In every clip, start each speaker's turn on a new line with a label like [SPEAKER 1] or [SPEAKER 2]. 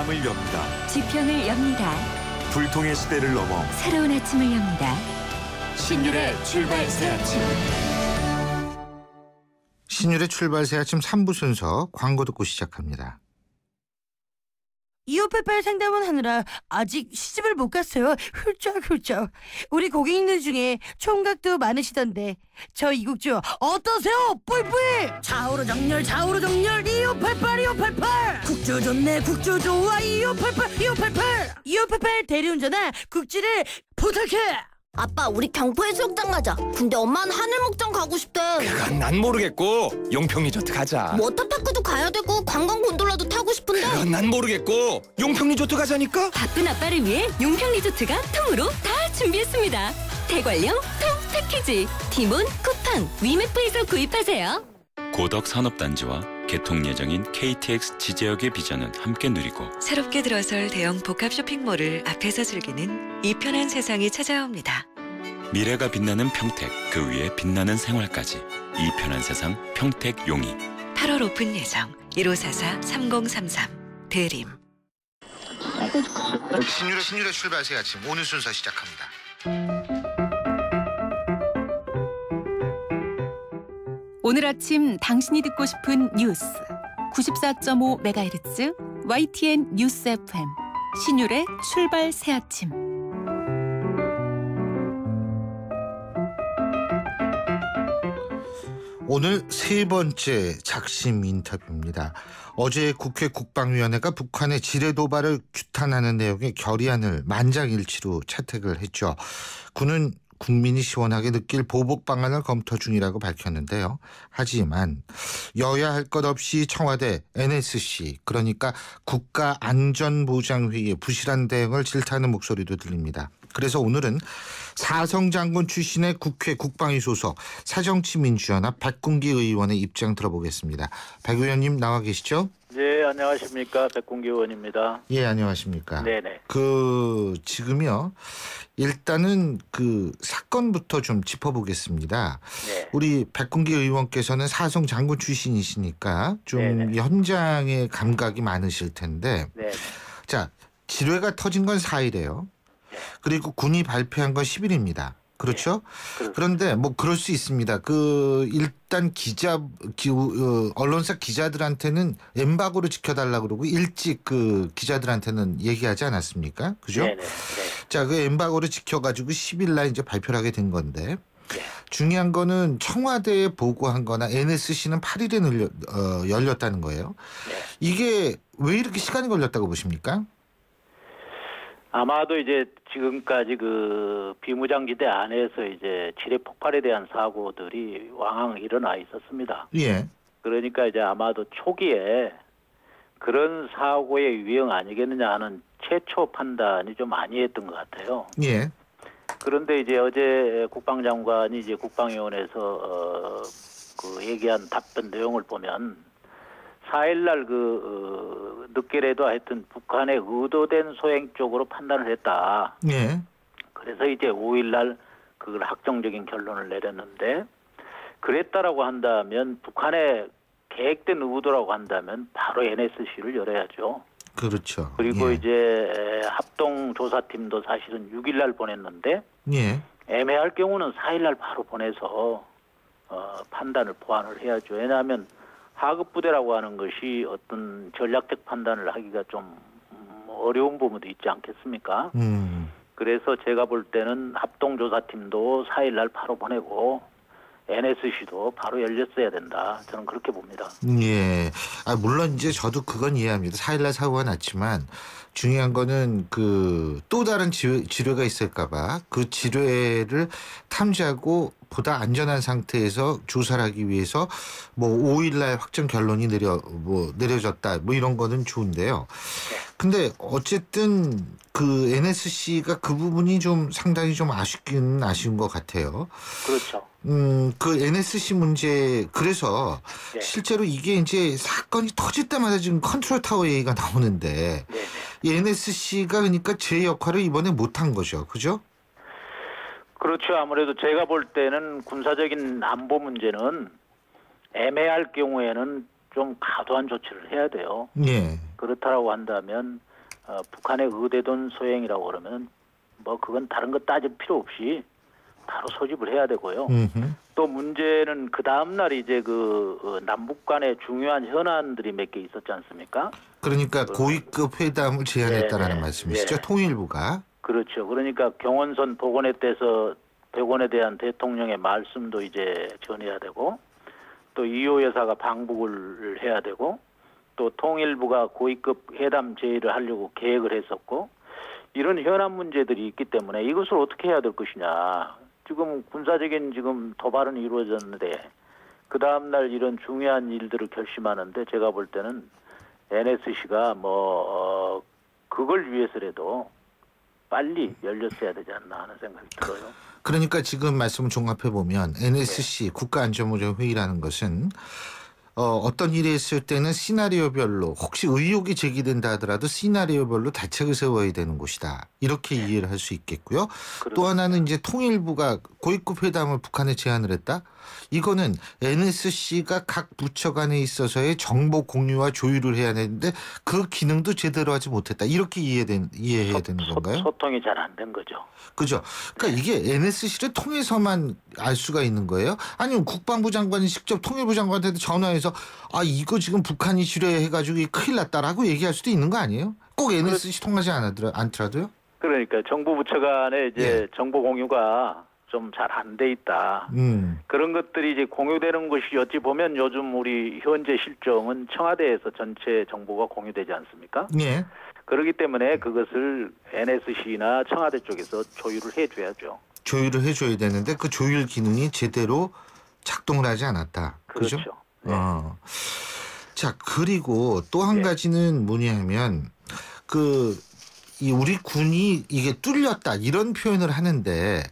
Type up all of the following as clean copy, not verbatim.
[SPEAKER 1] 마음을 엽니다.
[SPEAKER 2] 지평을 엽니다.
[SPEAKER 1] 불통의 시대를 넘어
[SPEAKER 2] 새로운 아침을 엽니다.
[SPEAKER 1] 신율의 출발 새 아침.
[SPEAKER 3] 신율의 출발 새 아침 3부 순서 광고 듣고 시작합니다.
[SPEAKER 4] 2588 상담원 하느라 아직 시집을 못 갔어요. 훌쩍훌쩍. 우리 고객님들 중에 총각도 많으시던데 저 이국주 어떠세요? 뿌이뿌이. 좌우로 정렬 2588 국주 좋네 국주 좋아 2588 대리운전아 국주를 부탁해.
[SPEAKER 5] 아빠, 우리 경포 해수욕장 가자. 근데 엄마는 하늘목장 가고 싶대.
[SPEAKER 6] 그건 난 모르겠고 용평 리조트 가자.
[SPEAKER 5] 워터파크도 가야 되고 관광 곤돌라도 타고 싶은데.
[SPEAKER 6] 그건 난 모르겠고 용평 리조트 가자니까.
[SPEAKER 2] 바쁜 아빠를 위해 용평 리조트가 통으로 다 준비했습니다. 대관령 통 패키지 티몬 쿠팡 위메프에서 구입하세요.
[SPEAKER 7] 고덕 산업단지와 개통 예정인 KTX 지제역의 비전은 함께 누리고
[SPEAKER 8] 새롭게 들어설 대형 복합 쇼핑몰을 앞에서 즐기는 이 편한 세상이 찾아옵니다.
[SPEAKER 7] 미래가 빛나는 평택, 그 위에 빛나는 생활까지 이 편한 세상 평택 용이
[SPEAKER 8] 8월 오픈 예정 1544-3033 대림.
[SPEAKER 3] 신율의 출발 새 아침 오늘 순서 시작합니다.
[SPEAKER 2] 오늘 아침 당신이 듣고 싶은 뉴스 94.5MHz YTN 뉴스 FM 신율의 출발 새 아침.
[SPEAKER 3] 오늘 세 번째 작심 인터뷰입니다. 어제 국회 국방위원회가 북한의 지뢰 도발을 규탄하는 내용의 결의안을 만장일치로 채택을 했죠. 군은 국민이 시원하게 느낄 보복 방안을 검토 중이라고 밝혔는데요. 하지만 여야 할 것 없이 청와대 NSC 그러니까 국가안전보장회의의 부실한 대응을 질타하는 목소리도 들립니다. 그래서 오늘은 사성장군 출신의 국회 국방위 소속 새정치민주연합 백군기 의원의 입장 들어보겠습니다. 백 의원님 나와 계시죠?
[SPEAKER 9] 네, 안녕하십니까. 백군기 의원입니다.
[SPEAKER 3] 예, 안녕하십니까.
[SPEAKER 9] 네네.
[SPEAKER 3] 지금요. 일단은 사건부터 좀 짚어보겠습니다.
[SPEAKER 9] 네.
[SPEAKER 3] 우리 백군기 의원께서는 사성 장군 출신이시니까 좀
[SPEAKER 9] 네네.
[SPEAKER 3] 현장의 감각이 많으실 텐데.
[SPEAKER 9] 네.
[SPEAKER 3] 자, 지뢰가 터진 건 4일이에요. 그리고 군이 발표한 건 10일입니다. 그렇죠?
[SPEAKER 9] 네.
[SPEAKER 3] 그런데 뭐 그럴 수 있습니다. 일단 언론사 기자들한테는 엠바고를 지켜달라고 그러고 일찍 기자들한테는 얘기하지 않았습니까? 그죠?
[SPEAKER 9] 네네. 네.
[SPEAKER 3] 자, 엠바고를 지켜가지고 10일 날 이제 발표를 하게 된 건데
[SPEAKER 9] 네.
[SPEAKER 3] 중요한 거는 청와대에 보고한 거나 NSC는 8일에 열렸다는 거예요.
[SPEAKER 9] 네.
[SPEAKER 3] 이게 왜 이렇게 시간이 걸렸다고 보십니까?
[SPEAKER 9] 아마도 이제 지금까지 비무장지대 안에서 이제 지뢰 폭발에 대한 사고들이 왕왕 일어나 있었습니다.
[SPEAKER 3] 예.
[SPEAKER 9] 그러니까 이제 아마도 초기에 그런 사고의 유형 아니겠느냐 하는 최초 판단이 좀 많이 했던 것 같아요.
[SPEAKER 3] 예.
[SPEAKER 9] 그런데 이제 어제 국방장관이 이제 국방위원회에서 얘기한 답변 내용을 보면 4일날 늦게라도 하여튼 북한의 의도된 소행 쪽으로 판단을 했다.
[SPEAKER 3] 예.
[SPEAKER 9] 그래서 이제 5일날 그걸 확정적인 결론을 내렸는데 그랬다라고 한다면 북한의 계획된 의도라고 한다면 바로 NSC를 열어야죠.
[SPEAKER 3] 그렇죠.
[SPEAKER 9] 그리고
[SPEAKER 3] 예.
[SPEAKER 9] 이제 합동조사팀도 사실은 6일날 보냈는데
[SPEAKER 3] 예.
[SPEAKER 9] 애매할 경우는 4일날 바로 보내서 판단을 보완을 해야죠. 왜냐하면 하급부대라고 하는 것이 어떤 전략적 판단을 하기가 좀 어려운 부분도 있지 않겠습니까? 그래서 제가 볼 때는 합동조사팀도 4일날 바로 보내고 NSC도 바로 열렸어야 된다. 저는 그렇게 봅니다.
[SPEAKER 3] 예. 물론 이제 저도 그건 이해합니다. 4일날 사고가 났지만 중요한 거는 또 다른 지뢰가 있을까봐 그 지뢰를 탐지하고 보다 안전한 상태에서 조사를 하기 위해서 5일날 확정 결론이 내려졌다. 이런 거는 좋은데요. 근데 어쨌든 NSC가 그 부분이 좀 상당히 좀 아쉬운 것 같아요.
[SPEAKER 9] 그렇죠.
[SPEAKER 3] NSC 문제 그래서
[SPEAKER 9] 네.
[SPEAKER 3] 실제로 이게 이제 사건이 터질 때마다 지금 컨트롤 타워 얘기가 나오는데
[SPEAKER 9] 네.
[SPEAKER 3] 이 NSC가 그러니까 제 역할을 이번에 못한 거죠, 그죠?
[SPEAKER 9] 그렇죠. 아무래도 제가 볼 때는 군사적인 안보 문제는 애매할 경우에는 좀 과도한 조치를 해야 돼요.
[SPEAKER 3] 예.
[SPEAKER 9] 그렇다라고 한다면 북한의 의대돈 소행이라고 그러면 뭐 그건 다른 거 따질 필요 없이 바로 소집을 해야 되고요. 또 문제는 그 다음 날 이제 그 남북 간의 중요한 현안들이 몇 개 있었지 않습니까?
[SPEAKER 3] 그러니까 고위급 회담을 제안했다라는
[SPEAKER 9] 네네.
[SPEAKER 3] 말씀이시죠.
[SPEAKER 9] 네.
[SPEAKER 3] 통일부가.
[SPEAKER 9] 그렇죠. 그러니까 경원선 복원에 대해서 백원에 대한 대통령의 말씀도 이제 전해야 되고 또 이호 여사가 방북을 해야 되고 또 통일부가 고위급 회담 제의를 하려고 계획을 했었고 이런 현안 문제들이 있기 때문에 이것을 어떻게 해야 될 것이냐. 지금 군사적인 지금 도발은 이루어졌는데 그 다음 날 이런 중요한 일들을 결심하는데 제가 볼 때는 NSC가 그걸 위해서라도 빨리 열렸어야 되지 않나 하는 생각이 들어요.
[SPEAKER 3] 그러니까 지금 말씀을 종합해 보면 NSC 국가안전보장회의라는 것은 어떤 일이 있을 때는 시나리오별로 혹시 의혹이 제기된다 하더라도 시나리오별로 대책을 세워야 되는 곳이다. 이렇게 이해를 할 수 있겠고요. 또 하나는 이제 통일부가 고위급 회담을 북한에 제안을 했다. 이거는 NSC가 각 부처 간에 있어서의 정보 공유와 조율을 해야 되는데 그 기능도 제대로 하지 못했다. 이렇게 이해해야 되는 건가요?
[SPEAKER 9] 소통이 잘 안 된 거죠.
[SPEAKER 3] 그죠. 그러니까 이게 NSC를 통해서만 알 수가 있는 거예요? 아니면 국방부 장관이 직접 통일부 장관한테 전화해서 이거 지금 북한이 지뢰해가지고 큰일 났다라고 얘기할 수도 있는 거 아니에요? 꼭 NSC 통하지 않더라도요?
[SPEAKER 9] 그러니까 정부 부처 간에 이제 정보 공유가 좀 잘 안 돼 있다. 그런 것들이 이제 공유되는 것이 어찌 보면 요즘 우리 현재 실정은 청와대에서 전체 정보가 공유되지 않습니까?
[SPEAKER 3] 예.
[SPEAKER 9] 그렇기 때문에 그것을 NSC나 청와대 쪽에서 조율을 해줘야죠.
[SPEAKER 3] 조율을 해줘야 되는데 그 조율 기능이 제대로 작동을 하지 않았다.
[SPEAKER 9] 그렇죠.
[SPEAKER 3] 그죠?
[SPEAKER 9] 네.
[SPEAKER 3] 자, 그리고 또 한 가지는 뭐냐면 우리 군이 이게 뚫렸다 이런 표현을 하는데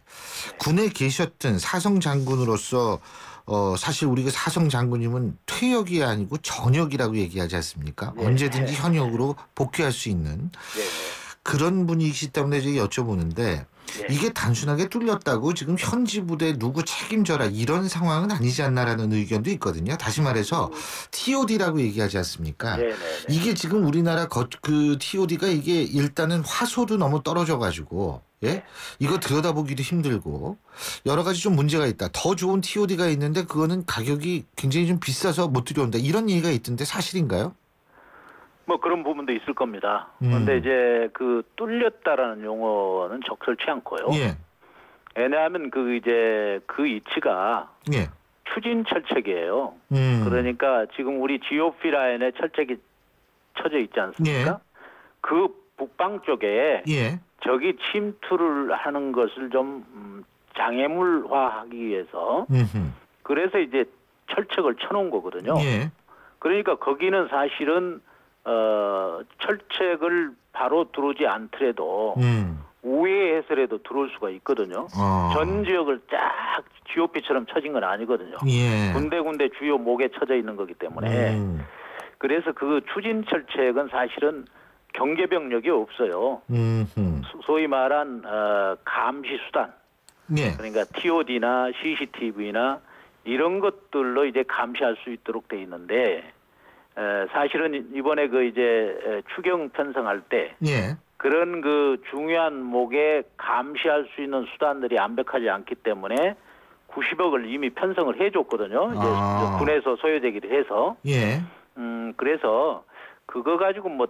[SPEAKER 3] 군에 계셨던 사성 장군으로서 사실 우리가 사성 장군님은 퇴역이 아니고 전역이라고 얘기하지 않습니까?
[SPEAKER 9] 네.
[SPEAKER 3] 언제든지 현역으로 복귀할 수 있는 그런 분이시기 때문에 제가 여쭤보는데 이게 단순하게 뚫렸다고 지금 현지 부대 누구 책임져라 이런 상황은 아니지 않나라는 의견도 있거든요. 다시 말해서 TOD라고 얘기하지 않습니까? 이게 지금 우리나라 그 TOD가 이게 일단은 화소도 너무 떨어져가지고 이거 들여다보기도 힘들고 여러 가지 좀 문제가 있다. 더 좋은 TOD가 있는데 그거는 가격이 굉장히 좀 비싸서 못 들여온다. 이런 얘기가 있던데 사실인가요?
[SPEAKER 9] 뭐 그런 부분도 있을 겁니다. 그런데 이제 그 뚫렸다라는 용어는 적절치 않고요. 왜냐하면 그 위치가 추진 철책이에요. 그러니까 지금 우리 GOP 라인에 철책이 쳐져 있지 않습니까? 그 북방 쪽에 적이 침투를 하는 것을 좀 장애물화하기 위해서 그래서 이제 철책을 쳐놓은 거거든요. 그러니까 거기는 사실은 철책을 바로 들어오지 않더라도 우회해서라도 들어올 수가 있거든요. 전 지역을 쫙 GOP처럼 쳐진 건 아니거든요. 군데군데 주요 목에 쳐져 있는 거기 때문에 그래서 그 추진 철책은 사실은 경계병력이 없어요. 소위 말한 감시 수단 그러니까 TOD나 CCTV나 이런 것들로 이제 감시할 수 있도록 돼 있는데 사실은 이번에 추경 편성할 때 그런 그 중요한 목에 감시할 수 있는 수단들이 완벽하지 않기 때문에 90억을 이미 편성을 해줬거든요. 이제 군에서 소요되기도 해서. 그래서 그거 가지고 뭐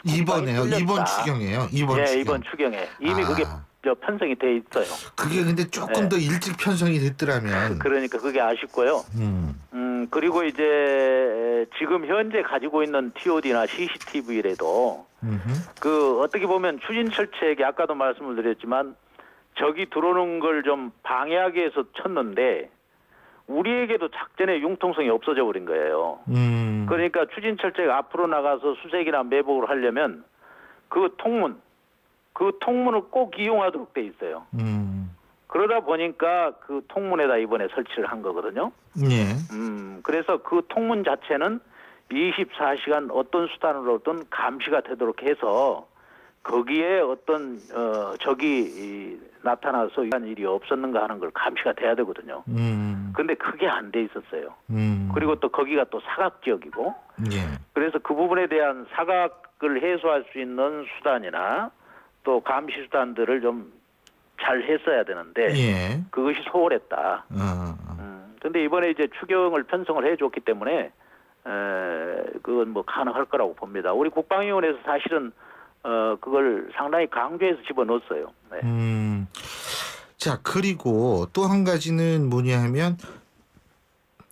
[SPEAKER 3] 이번에요. 이번 추경이에요.
[SPEAKER 9] 이번 추경에 이미 그게 편성이 돼 있어요.
[SPEAKER 3] 그게 근데 조금 더 일찍 편성이 됐더라면.
[SPEAKER 9] 그러니까 그게 아쉽고요. 그리고 이제 지금 현재 가지고 있는 TOD나 CCTV라도 그 어떻게 보면 추진철책이 아까도 말씀을 드렸지만 적이 들어오는 걸 좀 방해하기 위해서 쳤는데 우리에게도 작전의 융통성이 없어져 버린 거예요. 그러니까 추진철책 앞으로 나가서 수색이나 매복을 하려면 그 통문을 꼭 이용하도록 돼 있어요. 그러다 보니까 그 통문에다 이번에 설치를 한 거거든요. 그래서 그 통문 자체는 24시간 어떤 수단으로든 감시가 되도록 해서 거기에 어떤 적이 나타나서 이런 일이 없었는가 하는 걸 감시가 돼야 되거든요. 근데 그게 안 돼 있었어요. 그리고 또 거기가 또 사각 지역이고,
[SPEAKER 3] 예.
[SPEAKER 9] 그래서 그 부분에 대한 사각을 해소할 수 있는 수단이나 또 감시 수단들을 좀 잘 했어야 되는데
[SPEAKER 3] 예.
[SPEAKER 9] 그것이 소홀했다. 근데 이번에 이제 추경을 편성을 해줬기 때문에 그건 뭐 가능할 거라고 봅니다. 우리 국방위원회에서 사실은 그걸 상당히 강조해서 집어넣었어요. 네.
[SPEAKER 3] 자, 그리고 또 한 가지는 뭐냐 하면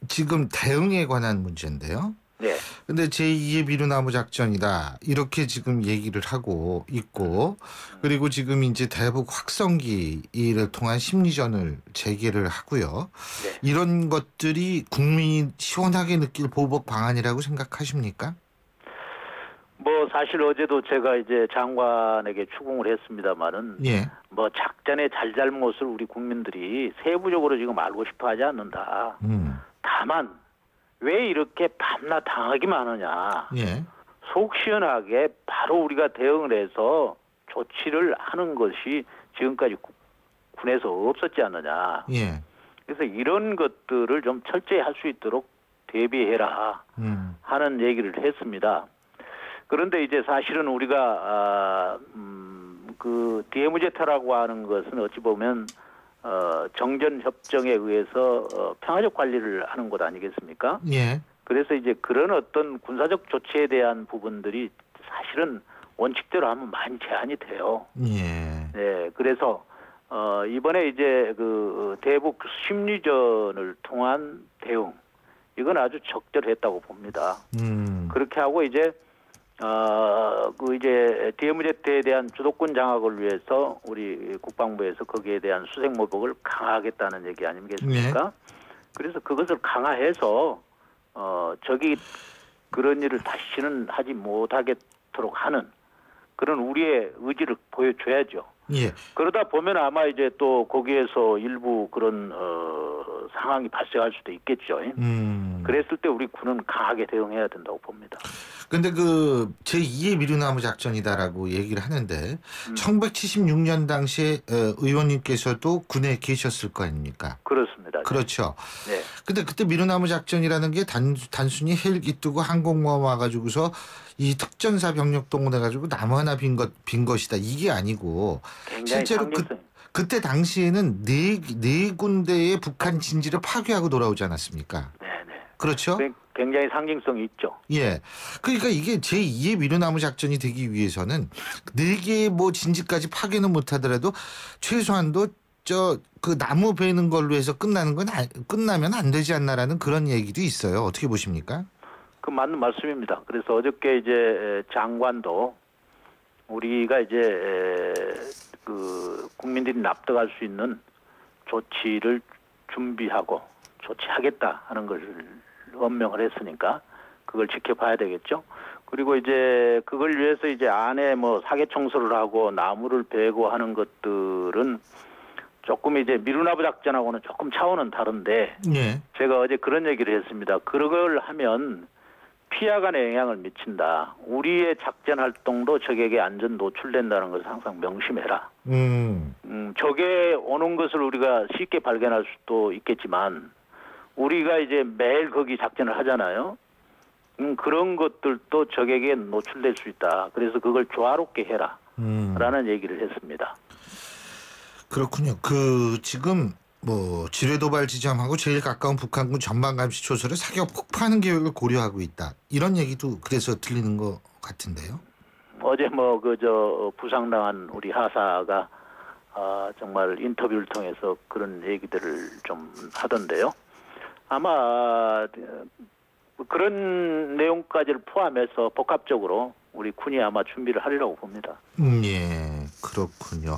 [SPEAKER 3] 지금 대응에 관한 문제인데요.
[SPEAKER 9] 네.
[SPEAKER 3] 근데 제2의 비루나무 작전이다. 이렇게 지금 얘기를 하고 있고, 그리고 지금 이제 대북 확성기를 통한 심리전을 재개를 하고요.
[SPEAKER 9] 네.
[SPEAKER 3] 이런 것들이 국민이 시원하게 느낄 보복 방안이라고 생각하십니까?
[SPEAKER 9] 뭐 사실 어제도 제가 이제 장관에게 추궁을 했습니다만은
[SPEAKER 3] 예.
[SPEAKER 9] 뭐 작전의 잘잘못을 우리 국민들이 세부적으로 지금 알고 싶어 하지 않는다. 다만 왜 이렇게 밤낮 당하기만 하느냐.
[SPEAKER 3] 예.
[SPEAKER 9] 속 시원하게 바로 우리가 대응을 해서 조치를 하는 것이 지금까지 군에서 없었지 않느냐.
[SPEAKER 3] 예.
[SPEAKER 9] 그래서 이런 것들을 좀 철저히 할 수 있도록 대비해라 하는 얘기를 했습니다. 그런데 이제 사실은 우리가 그 DMZ라고 하는 것은 어찌 보면 정전 협정에 의해서 평화적 관리를 하는 것 아니겠습니까?
[SPEAKER 3] 예.
[SPEAKER 9] 그래서 이제 그런 어떤 군사적 조치에 대한 부분들이 사실은 원칙대로 하면 많이 제한이 돼요.
[SPEAKER 3] 예.
[SPEAKER 9] 네, 그래서 이번에 이제 그 대북 심리전을 통한 대응 이건 아주 적절했다고 봅니다. 그렇게 하고 이제 그 이제 DMZ에 대한 주도권 장악을 위해서 우리 국방부에서 거기에 대한 수색 모독을 강화하겠다는 얘기 아니겠습니까? 네. 그래서 그것을 강화해서 적이 그런 일을 다시는 하지 못하겠도록 하는 그런 우리의 의지를 보여줘야죠.
[SPEAKER 3] 예.
[SPEAKER 9] 그러다 보면 아마 이제 또 거기에서 일부 그런 상황이 발생할 수도 있겠죠. 그랬을 때 우리 군은 강하게 대응해야 된다고 봅니다.
[SPEAKER 3] 근데 그 제2의 비루나무 작전이다라고 얘기를 하는데 1976년 당시에 의원님께서도 군에 계셨을 거 아닙니까?
[SPEAKER 9] 그렇습니다.
[SPEAKER 3] 그렇죠.
[SPEAKER 9] 네.
[SPEAKER 3] 근데 그때 비루나무 작전이라는 게 단순히 헬기 뜨고 항공모함 와가지고서 이 특전사 병력 동원해가지고 나무 하나 빈 것이다. 이게 아니고 실제로 그때 당시에는 네 군데의 북한 진지를 파괴하고 돌아오지 않았습니까?
[SPEAKER 9] 네네.
[SPEAKER 3] 그렇죠?
[SPEAKER 9] 굉장히 상징성이 있죠.
[SPEAKER 3] 예. 그러니까 이게 제2의 비루나무 작전이 되기 위해서는 4개의 뭐 진지까지 파괴는 못하더라도 최소한도 그 나무 베는 걸로 해서 끝나면 안 되지 않나라는 그런 얘기도 있어요. 어떻게 보십니까?
[SPEAKER 9] 그 맞는 말씀입니다. 그래서 어저께 이제 장관도 우리가 이제 그 국민들이 납득할 수 있는 조치를 준비하고 조치하겠다 하는 것을 언명을 했으니까 그걸 지켜봐야 되겠죠. 그리고 이제 그걸 위해서 이제 안에 뭐 사계 청소를 하고 나무를 베고 하는 것들은 조금 이제 미루나무 작전하고는 조금 차원은 다른데
[SPEAKER 3] 네.
[SPEAKER 9] 제가 어제 그런 얘기를 했습니다. 그걸 하면 피하간에 영향을 미친다. 우리의 작전 활동도 적에게 안전 노출된다는 것을 항상 명심해라. 적에 오는 것을 우리가 쉽게 발견할 수도 있겠지만 우리가 이제 매일 거기 작전을 하잖아요. 그런 것들도 적에게 노출될 수 있다. 그래서 그걸 조화롭게 해라. 라는 얘기를 했습니다.
[SPEAKER 3] 그렇군요. 그 지금 뭐 지뢰도발 지점하고 제일 가까운 북한군 전방감시 초소를 사격 폭파하는 계획을 고려하고 있다. 이런 얘기도 그래서 들리는 것 같은데요.
[SPEAKER 9] 어제 뭐 부상당한 우리 하사가 정말 인터뷰를 통해서 그런 얘기들을 좀 하던데요. 아마 그런 내용까지를 포함해서 복합적으로 우리 군이 아마 준비를 하리라고 봅니다.
[SPEAKER 3] 예, 그렇군요.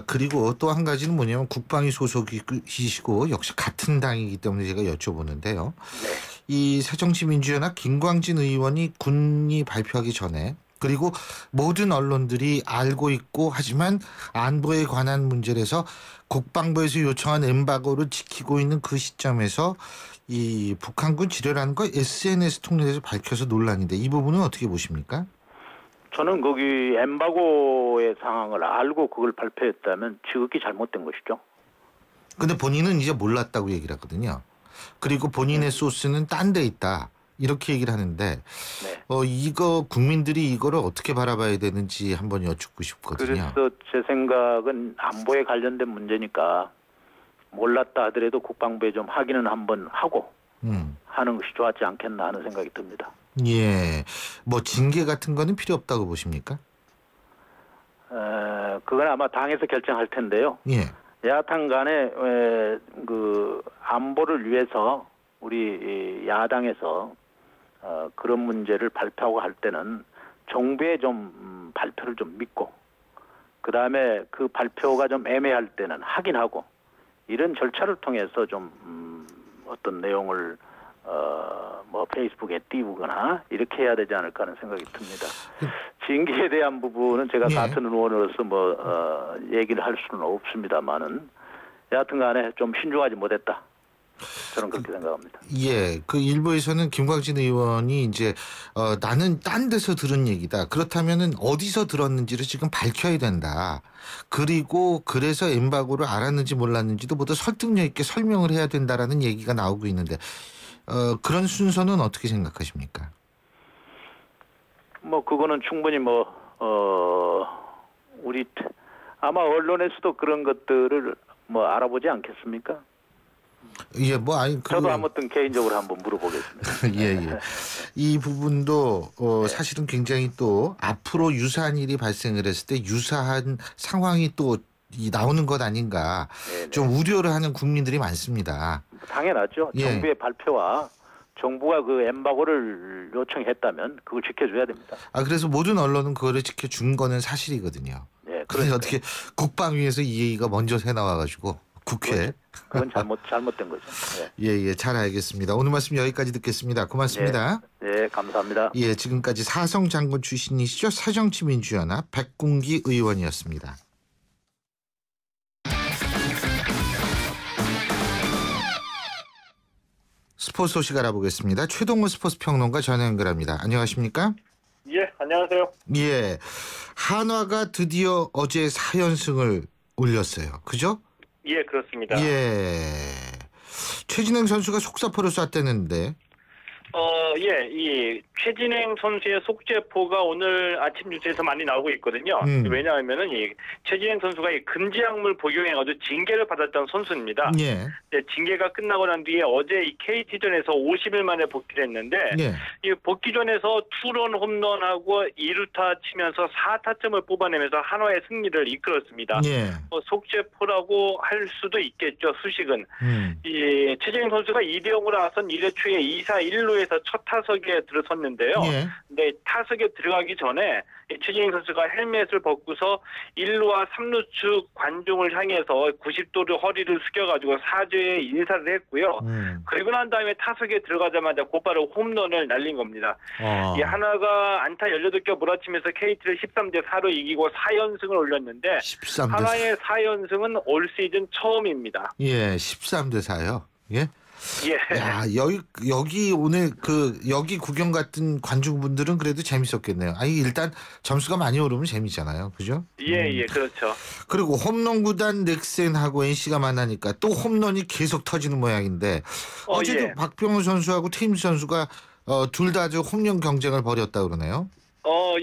[SPEAKER 3] 그리고 또 한 가지는 뭐냐면 국방위 소속이시고 역시 같은 당이기 때문에 제가 여쭤보는데요.
[SPEAKER 9] 네.
[SPEAKER 3] 이 새정치민주연합 김광진 의원이 군이 발표하기 전에 그리고 모든 언론들이 알고 있고 하지만 안보에 관한 문제라서 국방부에서 요청한 엠바고를 지키고 있는 그 시점에서 이 북한군 지뢰라는 걸 SNS 통해서 밝혀서 논란인데 이 부분은 어떻게 보십니까?
[SPEAKER 9] 저는 거기 엠바고의 상황을 알고 그걸 발표했다면 지극히 잘못된 것이죠.
[SPEAKER 3] 근데 본인은 이제 몰랐다고 얘기를 하거든요. 그리고 본인의 소스는 딴 데 있다. 이렇게 얘기를 하는데
[SPEAKER 9] 네.
[SPEAKER 3] 이거 국민들이 이거를 어떻게 바라봐야 되는지 한번 여쭙고 싶거든요.
[SPEAKER 9] 그래서 제 생각은 안보에 관련된 문제니까 몰랐다 하더라도 국방부에 좀 확인은 한번 하고 하는 것이 좋았지 않겠나 하는 생각이 듭니다.
[SPEAKER 3] 예, 뭐 징계 같은 거는 필요 없다고 보십니까?
[SPEAKER 9] 그건 아마 당에서 결정할 텐데요.
[SPEAKER 3] 예.
[SPEAKER 9] 야당 간에 그 안보를 위해서 우리 야당에서 그런 문제를 발표하고 할 때는 정부의 좀 발표를 좀 믿고 그 다음에 그 발표가 좀 애매할 때는 확인하고 이런 절차를 통해서 좀 어떤 내용을 뭐 페이스북에 띄우거나 이렇게 해야 되지 않을까 하는 생각이 듭니다. 징계에 대한 부분은 제가
[SPEAKER 3] 예.
[SPEAKER 9] 같은 의원으로서 뭐 얘기를 할 수는 없습니다만은 여하튼간에 좀 신중하지 못했다. 저는 그렇게 생각합니다.
[SPEAKER 3] 예, 그 일부에서는 김광진 의원이 이제 나는 딴 데서 들은 얘기다. 그렇다면은 어디서 들었는지를 지금 밝혀야 된다. 그리고 그래서 엠바고를 알았는지 몰랐는지도 모두 설득력 있게 설명을 해야 된다라는 얘기가 나오고 있는데 그런 순서는 어떻게 생각하십니까?
[SPEAKER 9] 뭐 그거는 충분히 우리 아마 언론에서도 그런 것들을 뭐 알아보지 않겠습니까?
[SPEAKER 3] 예, 뭐 아니
[SPEAKER 9] 저도 아무튼 개인적으로 한번 물어보겠습니다.
[SPEAKER 3] 예. 이 부분도 사실은 굉장히 또 앞으로 유사한 일이 발생을 했을 때 유사한 상황이 또 나오는 것 아닌가 좀 우려를 하는 국민들이 많습니다.
[SPEAKER 9] 당연하죠.
[SPEAKER 3] 예.
[SPEAKER 9] 정부의 발표와 정부가 그 엠바고를 요청했다면 그걸 지켜줘야 됩니다.
[SPEAKER 3] 그래서 모든 언론은 그거를 지켜준 거는 사실이거든요.
[SPEAKER 9] 네,
[SPEAKER 3] 그런데 어떻게 국방위에서 이 얘기가 먼저 새 나와가지고 국회.
[SPEAKER 9] 그건 잘못된 거죠. 네.
[SPEAKER 3] 예, 잘 알겠습니다. 오늘 말씀 여기까지 듣겠습니다. 고맙습니다.
[SPEAKER 9] 네, 감사합니다.
[SPEAKER 3] 예, 지금까지 사성 장군 출신이시죠. 새정치민주연합 백군기 의원이었습니다. 스포츠 소식 알아보겠습니다. 최동호 스포츠 평론가 전화 연결합니다. 안녕하십니까?
[SPEAKER 10] 예, 안녕하세요.
[SPEAKER 3] 예, 한화가 드디어 어제 4연승을 올렸어요. 그죠?
[SPEAKER 10] 예, 그렇습니다.
[SPEAKER 3] 예, 최진행 선수가 속사포를 쐈다는데.
[SPEAKER 10] 예, 이 최진행 선수의 속죄포가 오늘 아침 뉴스에서 많이 나오고 있거든요. 왜냐하면은 이 최진행 선수가 이 금지약물 복용해가지고 징계를 받았던 선수입니다.
[SPEAKER 3] 예.
[SPEAKER 10] 네, 징계가 끝나고 난 뒤에 어제 이 KT전에서 50일 만에 복귀를 했는데
[SPEAKER 3] 예.
[SPEAKER 10] 이 복귀전에서 투런 홈런하고 2루타 치면서 4타점을 뽑아내면서 한화의 승리를 이끌었습니다.
[SPEAKER 3] 예.
[SPEAKER 10] 속죄포라고 할 수도 있겠죠. 수식은. 이 최진행 선수가 2대0으로 앞선 1회 초에 2사 1루에서 첫 타석에 들어섰는데요.
[SPEAKER 3] 예.
[SPEAKER 10] 근데 타석에 들어가기 전에 최진행 선수가 헬멧을 벗고서 1루와 3루 측 관중을 향해서 90도로 허리를 숙여가지고 사죄의 인사를 했고요. 그리고 난 다음에 타석에 들어가자마자 곧바로 홈런을 날린 겁니다. 이 하나가 안타 18개 몰아치면서 KT를 13대4로 이기고 4연승을 올렸는데
[SPEAKER 3] 13대4.
[SPEAKER 10] 하나의 4연승은 올 시즌 처음입니다.
[SPEAKER 3] 예, 13대4요. 예.
[SPEAKER 10] 예.
[SPEAKER 3] 야, 여기 오늘 여기 구경 같은 관중분들은 그래도 재밌었겠네요. 일단 점수가 많이 오르면 재밌잖아요. 그죠?
[SPEAKER 10] 예, 그렇죠.
[SPEAKER 3] 그리고 홈런 구단 넥센하고 NC가 만나니까 또 홈런이 계속 터지는 모양인데 어제도
[SPEAKER 10] 예.
[SPEAKER 3] 박병호 선수하고 테임스 선수가 둘 다 홈런 경쟁을 벌였다 그러네요.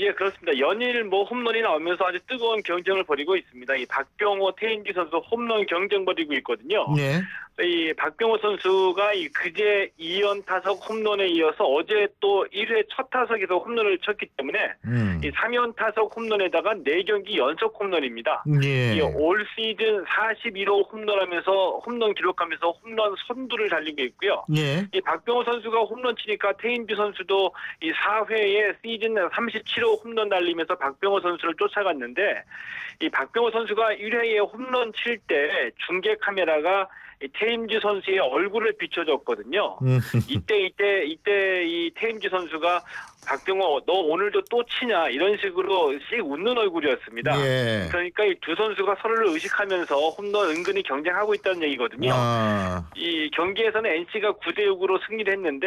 [SPEAKER 10] 예, 그렇습니다. 연일 홈런이 나오면서 아주 뜨거운 경쟁을 벌이고 있습니다. 이 박병호, 태인기 선수 홈런 경쟁 벌이고 있거든요.
[SPEAKER 3] 네.
[SPEAKER 10] 이 박병호 선수가 그제 2연 타석 홈런에 이어서 어제 또 1회 첫 타석에서 홈런을 쳤기 때문에 이 3연 타석 홈런에다가 4경기 연속 홈런입니다.
[SPEAKER 3] 예.
[SPEAKER 10] 올 시즌 41호 홈런하면서 홈런 기록하면서 홈런 선두를 달리고 있고요.
[SPEAKER 3] 예.
[SPEAKER 10] 이 박병호 선수가 홈런 치니까 태인주 선수도 이 4회에 시즌 37호 홈런 날리면서 박병호 선수를 쫓아갔는데 이 박병호 선수가 1회에 홈런 칠 때 중계 카메라가 이 테임즈 선수의 얼굴을 비춰줬거든요. 이때 이 테임즈 선수가 박병호 너 오늘도 또 치냐 이런 식으로 씩 웃는 얼굴이었습니다.
[SPEAKER 3] 예.
[SPEAKER 10] 그러니까 이 두 선수가 서로를 의식하면서 홈런 은근히 경쟁하고 있다는 얘기거든요. 이 경기에서는 NC가 9대6으로 승리를 했는데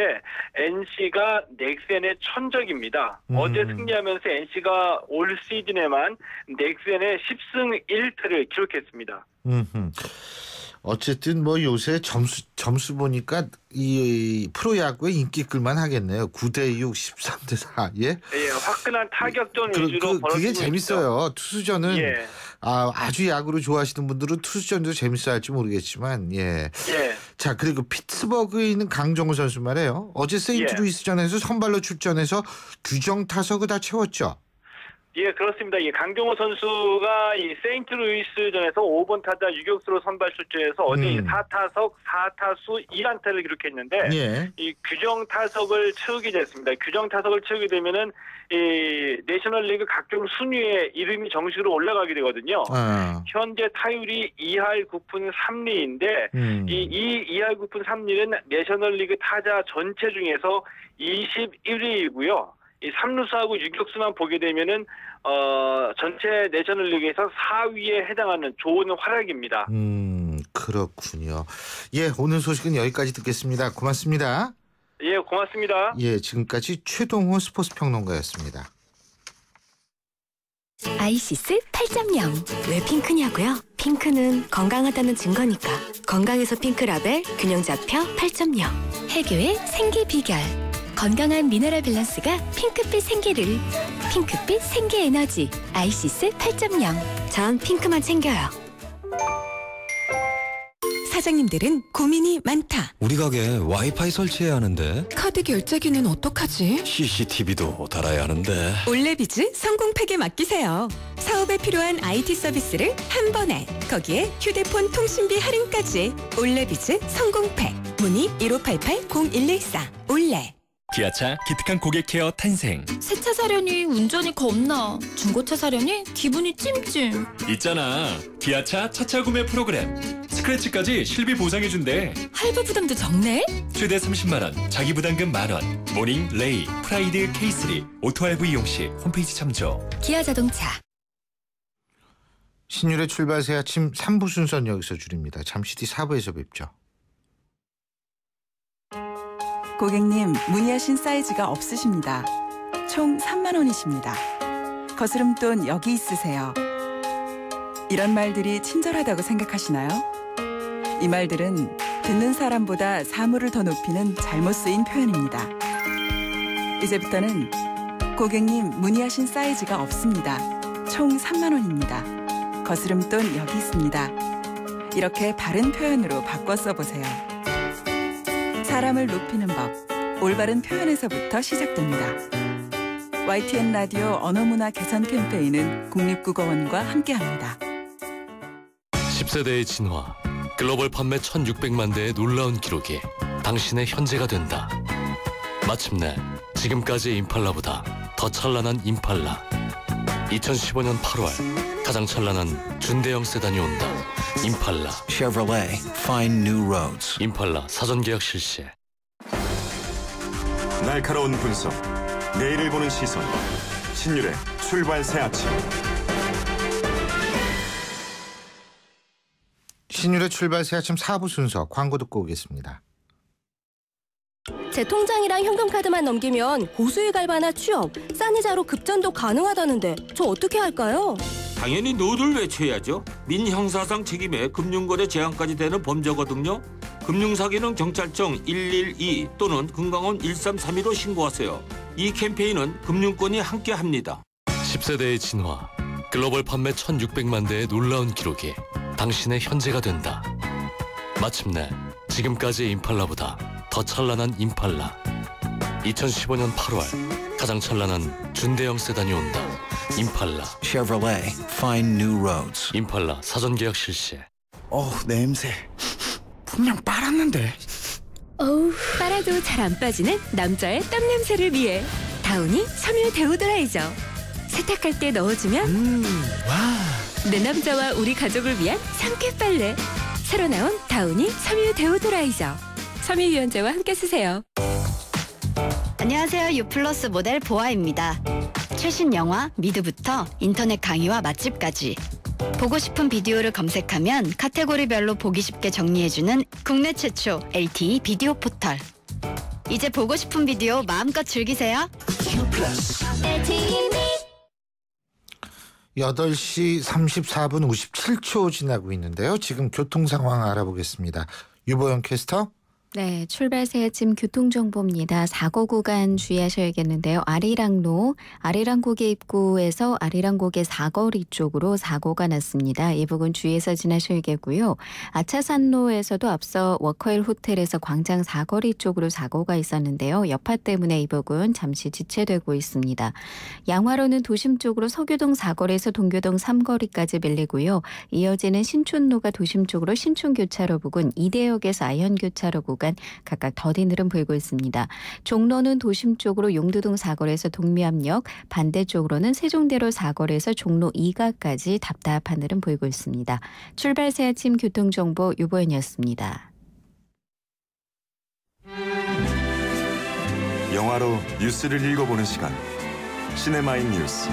[SPEAKER 10] NC가 넥센의 천적입니다. 어제 승리하면서 NC가 올 시즌에만 넥센의 10승 1패를 기록했습니다.
[SPEAKER 3] 어쨌든 뭐 요새 점수 보니까 이 프로야구의 인기 끌만 하겠네요. 9대6, 13대4. 예?
[SPEAKER 10] 예, 화끈한 타격전 위주로 벌어지고
[SPEAKER 3] 그게 재밌어요.
[SPEAKER 10] 있죠.
[SPEAKER 3] 투수전은
[SPEAKER 10] 예.
[SPEAKER 3] 아주 야구를 좋아하시는 분들은 투수전도 재밌어 할지 모르겠지만 예. 자, 그리고 피츠버그에 있는 강정호 선수 말이에요. 어제 세인트루이스전에서 선발로 출전해서 규정 타석을 다 채웠죠.
[SPEAKER 10] 예, 그렇습니다. 이 강정호 선수가 이 세인트루이스전에서 5번 타자 유격수로 선발 출전해서 어제 4타석 4타수 2안타를 기록했는데 이 규정 타석을 채우게 됐습니다. 규정 타석을 채우게 되면은 이 내셔널리그 각종 순위에 이름이 정식으로 올라가게 되거든요. 현재 타율이 2할 9푼 3리인데 이 2할 9푼 3리는 내셔널리그 타자 전체 중에서 21위이고요. 이 3루수하고 유격수만 보게 되면은 전체 내셔널리그에서 4위에 해당하는 좋은 활약입니다.
[SPEAKER 3] 그렇군요. 예, 오늘 소식은 여기까지 듣겠습니다. 고맙습니다.
[SPEAKER 10] 예, 고맙습니다.
[SPEAKER 3] 예, 지금까지 최동호 스포츠 평론가였습니다.
[SPEAKER 2] 아이시스 8.0. 왜 핑크냐고요? 핑크는 건강하다는 증거니까. 건강에서 핑크라벨 균형 잡혀 8.0. 해교의 생기 비결. 건강한 미네랄 밸런스가 핑크빛 생기를. 핑크빛 생기 에너지. 아이시스 8.0. 전 핑크만 챙겨요. 사장님들은 고민이 많다.
[SPEAKER 11] 우리 가게 와이파이 설치해야 하는데.
[SPEAKER 2] 카드 결제기는 어떡하지?
[SPEAKER 11] CCTV도 달아야 하는데.
[SPEAKER 2] 올레비즈 성공팩에 맡기세요. 사업에 필요한 IT 서비스를 한 번에. 거기에 휴대폰 통신비 할인까지. 올레비즈 성공팩. 문의 1588-0114. 올레.
[SPEAKER 7] 기아차 기특한 고객 케어 탄생.
[SPEAKER 12] 새차 사려니 운전이 겁나. 중고차 사려니 기분이 찜찜.
[SPEAKER 7] 있잖아, 기아차 첫차 구매 프로그램. 스크래치까지 실비 보상해준대.
[SPEAKER 12] 할부 부담도 적네.
[SPEAKER 7] 최대 30만 원, 자기 부담금 만원. 모닝, 레이, 프라이드, K3 오토 할부 이용 시 홈페이지 참조.
[SPEAKER 12] 기아자동차.
[SPEAKER 3] 신율의 출발 새 아침 3부 순서는 여기서 줄입니다. 잠시 뒤 4부에서 뵙죠.
[SPEAKER 13] 고객님, 문의하신 사이즈가 없으십니다. 총 3만 원이십니다. 거스름돈 여기 있으세요. 이런 말들이 친절하다고 생각하시나요? 이 말들은 듣는 사람보다 사물을 더 높이는 잘못 쓰인 표현입니다. 이제부터는 고객님, 문의하신 사이즈가 없습니다. 총 3만 원입니다. 거스름돈 여기 있습니다. 이렇게 바른 표현으로 바꿔 써보세요. 사람을 높이는 법, 올바른 표현에서부터 시작됩니다. YTN 라디오 언어문화 개선 캠페인은 국립국어원과 함께합니다.
[SPEAKER 14] 10세대의 진화, 글로벌 판매 1,600만 대의 놀라운 기록이 당신의 현재가 된다. 마침내 지금까지의 임팔라보다 더 찬란한 임팔라. 2015년 8월 가장 찬란한 준대형 세단이 온다. 임팔라.
[SPEAKER 15] Chevrolet, find new roads.
[SPEAKER 14] 임팔라 사전 계약 실시.
[SPEAKER 1] 날카로운 분석, 내일을 보는 시선. 신율의 출발 새 아침.
[SPEAKER 3] 신율의 출발 새 아침 4부 순서 광고 듣고 오겠습니다.
[SPEAKER 2] 제 통장이랑 현금카드만 넘기면 고수익 알바나 취업, 싼 이자로 급전도 가능하다는데 저 어떻게 할까요?
[SPEAKER 16] 당연히 노를 외쳐야죠. 민형사상 책임에 금융거래 제한까지 되는 범죄거든요. 금융사기는 경찰청 112 또는 금강원 1332로 신고하세요. 이 캠페인은 금융권이 함께합니다.
[SPEAKER 14] 10세대의 진화, 글로벌 판매 1,600만 대의 놀라운 기록이 당신의 현재가 된다. 마침내 지금까지의 임팔라보다 더 찬란한 임팔라. 2015년 8월 가장 찬란한 준대형 세단이 온다. 임팔라.
[SPEAKER 15] Chevrolet, find new roads.
[SPEAKER 14] 임팔라 사전 계약 실시.
[SPEAKER 15] 냄새. 분명 빨았는데.
[SPEAKER 2] 어우, 빨아도 잘 안 빠지는 남자의 땀 냄새를 위해 다우니 섬유 데오드라이저. 세탁할 때 넣어주면 내 남자와 우리 가족을 위한 상쾌 빨래. 새로 나온 다우니 섬유 데오도라이저. 섬유유연제와 함께 쓰세요.
[SPEAKER 17] 안녕하세요. 유플러스 모델 보아입니다. 최신 영화 미드부터 인터넷 강의와 맛집까지 보고 싶은 비디오를 검색하면 카테고리별로 보기 쉽게 정리해주는 국내 최초 LTE 비디오 포털. 이제 보고 싶은 비디오 마음껏 즐기세요.
[SPEAKER 3] 8시 34분 57초 지나고 있는데요. 지금 교통 상황 알아보겠습니다. 유보영 캐스터.
[SPEAKER 18] 네, 출발 새 아침 교통정보입니다. 사고 구간 주의하셔야겠는데요. 아리랑로, 아리랑고개 입구에서 아리랑고개 사거리 쪽으로 사고가 났습니다. 이 부분 주의해서 지나셔야겠고요. 아차산로에서도 앞서 워커힐 호텔에서 광장 사거리 쪽으로 사고가 있었는데요. 여파 때문에 이 부분 잠시 지체되고 있습니다. 양화로는 도심 쪽으로 서교동 사거리에서 동교동 3거리까지 밀리고요. 이어지는 신촌로가 도심 쪽으로 신촌교차로 부근 이대역에서 아현교차로 부근 각각 더딘 흐름 보이고 있습니다. 종로는 도심 쪽으로 용두동 사거리에서 동미암역, 반대쪽으로는 세종대로 사거리에서 종로 2가까지 답답한 흐름 보이고 있습니다. 출발 새 아침 교통정보 유보연이었습니다.
[SPEAKER 1] 영화로 뉴스를 읽어보는 시간. 시네마인 뉴스.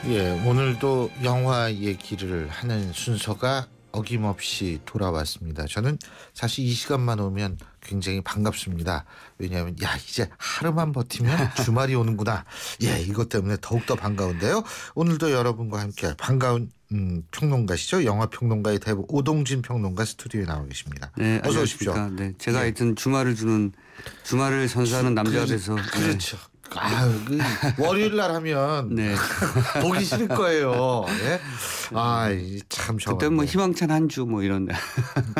[SPEAKER 3] 예, 오늘도 영화 얘기를 하는 순서가 어김없이 돌아왔습니다. 저는 사실 이 시간만 오면 굉장히 반갑습니다. 왜냐하면 이제 하루만 버티면 주말이 오는구나. 예, 이것 때문에 더욱더 반가운데요. 오늘도 여러분과 함께 반가운 평론가시죠. 영화평론가의 대부 오동진 평론가 스튜디오에 나와 계십니다.
[SPEAKER 19] 네,
[SPEAKER 3] 어서 오십시오.
[SPEAKER 19] 네, 제가 하여튼 주말을 선사하는 남자가 돼서.
[SPEAKER 3] 그렇죠. 월요일 날 하면
[SPEAKER 19] 네.
[SPEAKER 3] 보기 싫을 거예요. 예? 참
[SPEAKER 19] 그때 뭐 희망찬 한 주 뭐 이런.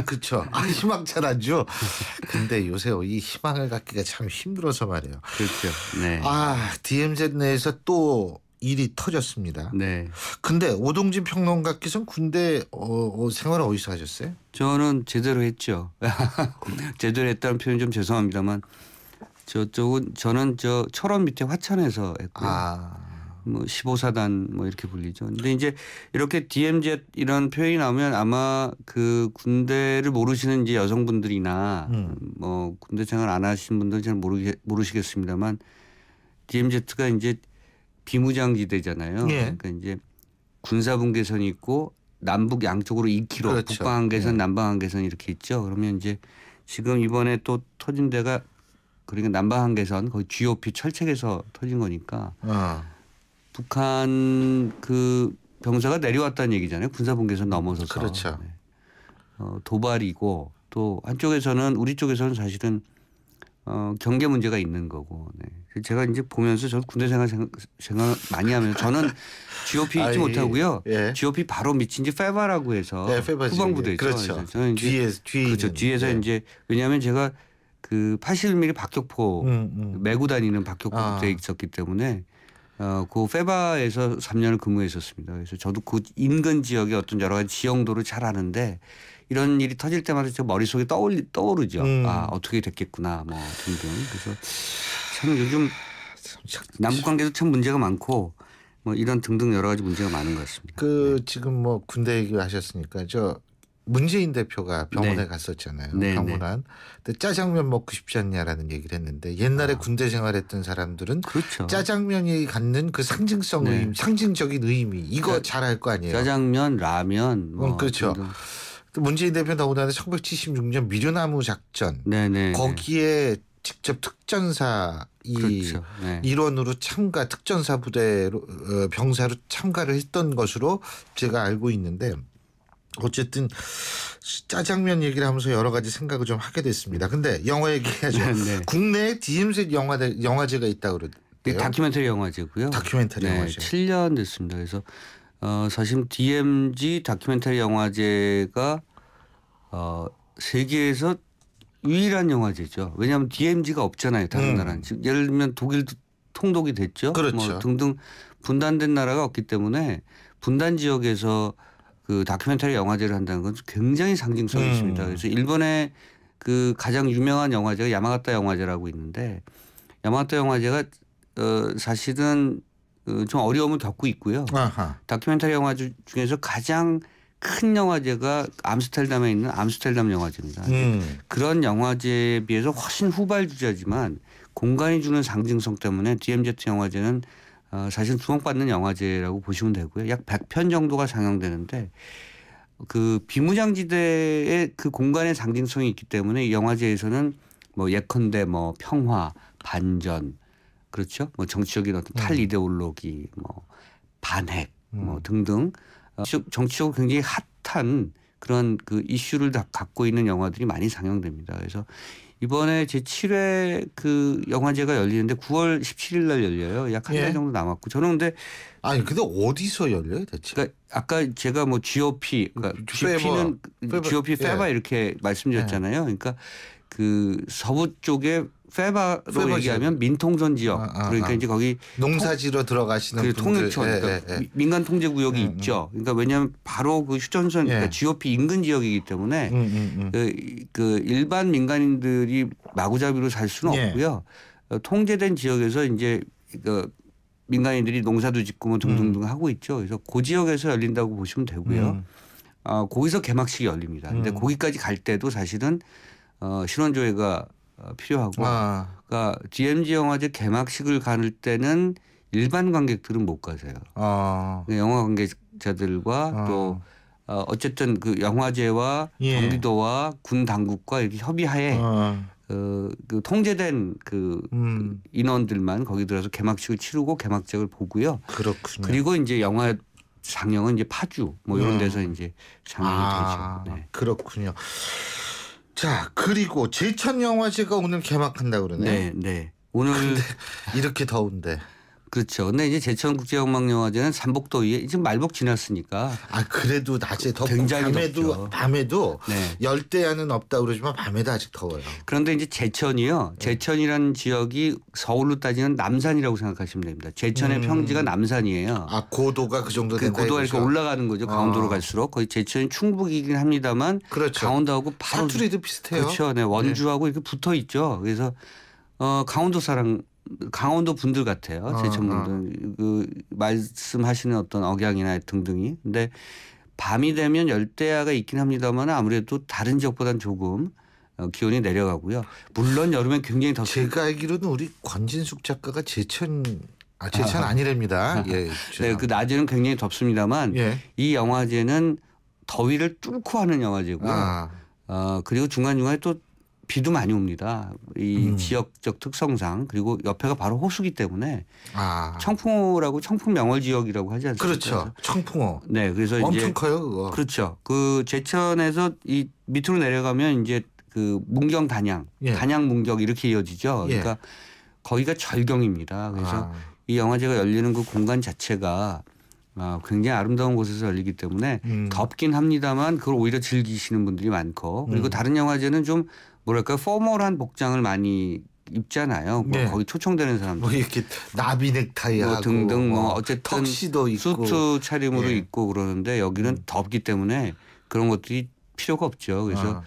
[SPEAKER 3] 그렇죠. 희망찬 한 주. 근데 요새 이 희망을 갖기가 참 힘들어서 말이에요.
[SPEAKER 19] 그렇죠. 네.
[SPEAKER 3] DMZ 내에서 또 일이 터졌습니다.
[SPEAKER 19] 네.
[SPEAKER 3] 근데 오동진 평론가께서는 군대 생활을 어디서 하셨어요?
[SPEAKER 19] 저는 제대로 했죠. 제대로 했다는 표현 좀 죄송합니다만. 저는 철원 밑에 화천에서 했고요. 뭐 15사단 뭐 이렇게 불리죠. 근데 이제 이렇게 DMZ 이런 표현이 나오면 아마 그 군대를 모르시는 이제 여성분들이나 뭐 군대 생활 안 하신 분들은 잘 모르시겠습니다만 DMZ가 이제 비무장지대잖아요.
[SPEAKER 3] 예.
[SPEAKER 19] 그러니까 이제 군사분계선이 있고 남북 양쪽으로 2km,
[SPEAKER 3] 그렇죠.
[SPEAKER 19] 북방한계선,
[SPEAKER 3] 예.
[SPEAKER 19] 남방한계선 이렇게 있죠. 그러면 이제 지금 이번에 또 터진 데가 그러니까 남방한계선 거의 GOP 철책에서 터진 거니까 북한 그 병사가 내려왔다는 얘기잖아요. 군사분계선 넘어서서.
[SPEAKER 3] 그렇죠.
[SPEAKER 19] 네. 도발이고 또 한쪽에서는 우리 쪽에서는 사실은 경계 문제가 있는 거고. 네. 제가 이제 보면서 저도 군대 생각 많이 하면서 저는 GOP 잊지 못하고요.
[SPEAKER 3] 예.
[SPEAKER 19] GOP 바로 밑이 이제 페바라고 해서 후방부대죠.
[SPEAKER 3] 그렇죠.
[SPEAKER 19] 저는 이제 뒤에서
[SPEAKER 3] 예.
[SPEAKER 19] 이제 왜냐하면 제가 그 81mm 박격포 메고 다니는 박격포 돼 있었기 때문에 그 페바에서 3년을 근무했었습니다. 그래서 저도 그 인근 지역의 어떤 여러 가지 지형도를 잘 아는데 이런 일이 터질 때마다 제 머릿속에 떠오르죠. 어떻게 됐겠구나 뭐 등등. 그래서 참 요즘 남북 관계도 참 문제가 많고 뭐 이런 등등 여러 가지 문제가 많은 것 같습니다.
[SPEAKER 3] 지금 뭐 군대 얘기하셨으니까 문재인 대표가 병원에 갔었잖아요.
[SPEAKER 19] 네,
[SPEAKER 3] 방문한. 근데 짜장면 먹고 싶지 않냐라는 얘기를 했는데 옛날에 군대 생활했던 사람들은
[SPEAKER 19] 그렇죠.
[SPEAKER 3] 짜장면이 갖는 그 상징성 의미, 상징적인 의미 이거 잘 알 거 아니에요.
[SPEAKER 19] 짜장면, 라면 뭐
[SPEAKER 3] 그렇죠. 또 문재인 대표 더군다나 1976년 미련나무 작전 거기에 직접 특전사
[SPEAKER 19] 그렇죠.
[SPEAKER 3] 일원으로 특전사 부대로 병사로 참가를 했던 것으로 제가 알고 있는데 어쨌든 짜장면 얘기를 하면서 여러 가지 생각을 좀 하게 됐습니다. 근데 영화 얘기하죠. 국내에 DMZ 영화제가 있다고 그러대요.
[SPEAKER 19] 다큐멘터리 영화제고요.
[SPEAKER 3] 다큐멘터리 영화제.
[SPEAKER 19] 7년 됐습니다. 그래서 사실 DMZ 다큐멘터리 영화제가 세계에서 유일한 영화제죠. 왜냐하면 DMZ가 없잖아요. 다른 나라는. 즉 예를 들면 독일도 통독이 됐죠.
[SPEAKER 3] 그렇죠.
[SPEAKER 19] 뭐 등등 분단된 나라가 없기 때문에 분단 지역에서 그 다큐멘터리 영화제를 한다는 건 굉장히 상징성이 있습니다. 그래서 일본의 그 가장 유명한 영화제가 야마가타 영화제라고 있는데 야마가타 영화제가 사실은 좀 어려움을 겪고 있고요.
[SPEAKER 3] 아하.
[SPEAKER 19] 다큐멘터리 영화 중에서 가장 큰 영화제가 암스테르담에 있는 암스테르담 영화제입니다. 그런 영화제에 비해서 훨씬 후발주자지만 공간이 주는 상징성 때문에 DMZ 영화제는 사실 주목받는 영화제라고 보시면 되고요. 약 100편 정도가 상영되는데 그 비무장지대의 그 공간의 상징성이 있기 때문에 이 영화제에서는 뭐 예컨대 뭐 평화, 반전, 그렇죠? 뭐 정치적인 어떤 탈이데올로기, 뭐 반핵, 뭐 등등 정치적으로 굉장히 핫한 그런 그 이슈를 다 갖고 있는 영화들이 많이 상영됩니다. 그래서 이번에 제7회 그 영화제가 열리는데 9월 17일 날 열려요. 약 한 달 정도 남았고 저는 근데
[SPEAKER 3] 근데 어디서 열려요 대체?
[SPEAKER 19] 그러니까 아까 제가 뭐 GOP, 그러니까 GP는 GOP 페바 이렇게 말씀드렸잖아요. 그러니까 그 서부 쪽에 페바로 얘기하면 민통선 지역 그러니까 이제 거기
[SPEAKER 3] 농사지로 들어가시는
[SPEAKER 19] 그
[SPEAKER 3] 분들
[SPEAKER 19] 통일촌 그러니까 민간 통제 구역이 있죠. 그러니까 왜냐하면 바로 그 휴전선 그러니까 GOP 인근 지역이기 때문에 그 일반 민간인들이 마구잡이로 살 수는 없고요. 통제된 지역에서 이제 그 민간인들이 농사도 짓고 뭐 등등등 하고 있죠. 그래서 그 지역에서 열린다고 보시면 되고요. 거기서 개막식이 열립니다. 근데 거기까지 갈 때도 사실은 신원 조회가 필요하고 그러니까 DMZ 영화제 개막식을 갈 때는 일반 관객들은 못 가세요. 영화 관계자들과 또 어쨌든 그 영화제와 경기도와 군 당국과 이렇게 협의하에 그 통제된 그 인원들만 거기 들어서 개막식을 치르고 개막작을 보고요.
[SPEAKER 3] 그렇군요.
[SPEAKER 19] 그리고 이제 영화 상영은 이제 파주 뭐 이런 데서 이제 상영이 되죠. 네.
[SPEAKER 3] 그렇군요. 자, 그리고 제천영화제가 오늘 개막한다고 그러네.
[SPEAKER 19] 네. 오늘
[SPEAKER 3] 이렇게 더운데.
[SPEAKER 19] 그렇죠. 근데 이제 제천국제영화영화제는 삼복더위에 지금 말복 지났으니까.
[SPEAKER 3] 그래도 낮에 덥고
[SPEAKER 19] 굉장히
[SPEAKER 3] 밤에도
[SPEAKER 19] 네.
[SPEAKER 3] 열대야는 없다 그러지만 밤에도 아직 더워요.
[SPEAKER 19] 그런데 이제 제천이요. 제천이라는 지역이 서울로 따지면 남산이라고 생각하시면 됩니다. 제천의 평지가 남산이에요.
[SPEAKER 3] 고도가 그 정도 된다.
[SPEAKER 19] 그 고도가 이렇게 올라가는 거죠. 강원도로 갈수록. 거의 제천이 충북이긴 합니다만
[SPEAKER 3] 그렇죠.
[SPEAKER 19] 강원도하고 바로
[SPEAKER 3] 사투리도 비슷해요.
[SPEAKER 19] 그렇죠. 네. 원주하고 이렇게 붙어 있죠. 그래서 강원도 분들 같아요. 제천 분들 그 말씀하시는 어떤 억양이나 등등이. 근데 밤이 되면 열대야가 있긴 합니다만 아무래도 다른 지역보다는 조금 기온이 내려가고요. 물론 여름엔 굉장히 덥습니다.
[SPEAKER 3] 제가 알기로는 우리 권진숙 작가가 제천 아니랍니다.
[SPEAKER 19] 네, 그 낮에는 굉장히 덥습니다만 이 영화제는 더위를 뚫고 하는 영화제고요. 그리고 중간중간에 또 비도 많이 옵니다. 이 지역적 특성상 그리고 옆에가 바로 호수기 때문에 청풍호라고 청풍 명월 지역이라고 하지 않습니까?
[SPEAKER 3] 그렇죠. 청풍호.
[SPEAKER 19] 네, 그래서
[SPEAKER 3] 엄청
[SPEAKER 19] 이제
[SPEAKER 3] 커요, 그거.
[SPEAKER 19] 그렇죠. 그 제천에서 이 밑으로 내려가면 이제 그 문경 단양, 단양 문경 이렇게 이어지죠. 그러니까 거기가 절경입니다. 그래서 이 영화제가 열리는 그 공간 자체가 굉장히 아름다운 곳에서 열리기 때문에 덥긴 합니다만 그걸 오히려 즐기시는 분들이 많고 그리고 다른 영화제는 좀 뭐랄까 포멀한 복장을 많이 입잖아요. 뭐 거기 초청되는 사람들.
[SPEAKER 3] 뭐 이렇게 나비 넥타이하고
[SPEAKER 19] 등등 뭐 어쨌든
[SPEAKER 3] 턱시도 입고
[SPEAKER 19] 수트 차림으로 입고 그러는데 여기는 덥기 때문에 그런 것들이 필요가 없죠. 그래서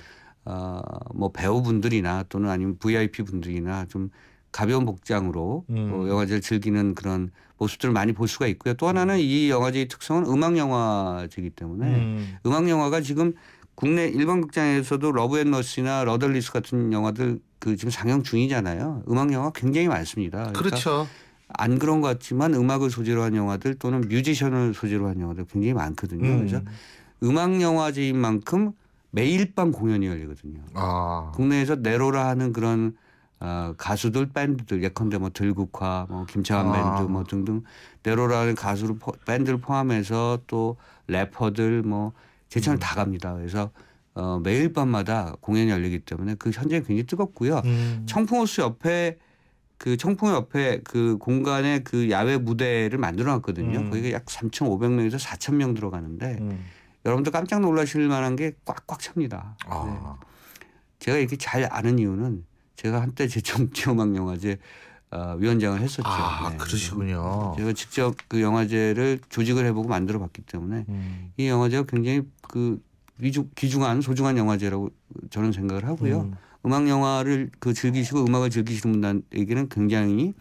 [SPEAKER 19] 뭐 배우분들이나 또는 아니면 VIP 분들이나 좀 가벼운 복장으로 영화제를 즐기는 그런 모습들을 많이 볼 수가 있고요. 또 하나는 이 영화제의 특성은 음악 영화제이기 때문에 음악 영화가 지금 국내 일반 극장에서도 러브 앤 머시나 러덜리스 같은 영화들 그 지금 상영 중이잖아요. 음악 영화 굉장히 많습니다. 그러니까
[SPEAKER 3] 그렇죠.
[SPEAKER 19] 안 그런 것 같지만 음악을 소재로 한 영화들 또는 뮤지션을 소재로 한 영화들 굉장히 많거든요. 그래서 음악 영화제인 만큼 매일 밤 공연이 열리거든요. 국내에서 네로라 하는 그런 가수들, 밴드들 예컨대 뭐 들국화, 뭐 김창완 밴드 뭐 등등 네로라는 가수를 밴드를 포함해서 또 래퍼들 뭐 제천을 다 갑니다. 그래서 매일 밤마다 공연이 열리기 때문에 그 현장이 굉장히 뜨겁고요. 청풍호수 옆에 그 청풍호 옆에 그 공간에 그 야외 무대를 만들어놨거든요. 거기가 약 3,500명에서 4,000명 들어가는데 여러분들 깜짝 놀라실 만한 게 꽉꽉 찹니다. 네. 제가 이렇게 잘 아는 이유는 제가 한때 제천국제음악영화제 위원장을 했었죠. 네.
[SPEAKER 3] 그러시군요.
[SPEAKER 19] 제가 직접 그 영화제를 조직을 해보고 만들어봤기 때문에 이 영화제가 굉장히 그 귀중한 소중한 영화제라고 저는 생각을 하고요. 음악 영화를 그 즐기시고 음악을 즐기시는 분들에게는 굉장히